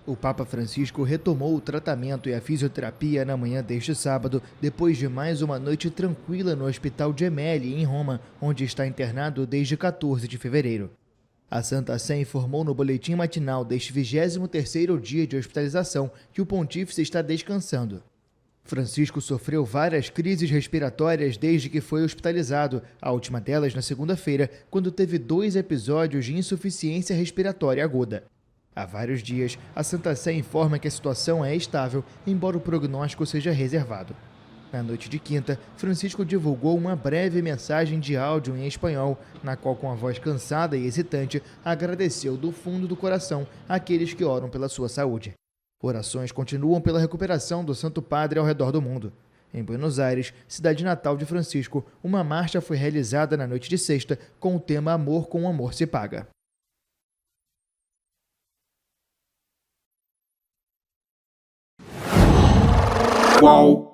O Papa Francisco retomou o tratamento e a fisioterapia na manhã deste sábado, depois de mais uma noite tranquila no Hospital Gemelli, em Roma, onde está internado desde 14 de fevereiro. A Santa Sé informou no boletim matinal deste 23º dia de hospitalização que o pontífice está descansando. Francisco sofreu várias crises respiratórias desde que foi hospitalizado, a última delas na segunda-feira, quando teve 2 episódios de insuficiência respiratória aguda. Há vários dias, a Santa Sé informa que a situação é estável, embora o prognóstico seja reservado. Na noite de quinta, Francisco divulgou uma breve mensagem de áudio em espanhol, na qual, com a voz cansada e hesitante, agradeceu do fundo do coração àqueles que oram pela sua saúde. Orações continuam pela recuperação do Santo Padre ao redor do mundo. Em Buenos Aires, cidade natal de Francisco, uma marcha foi realizada na noite de sexta com o tema Amor com Amor se Paga. Qual?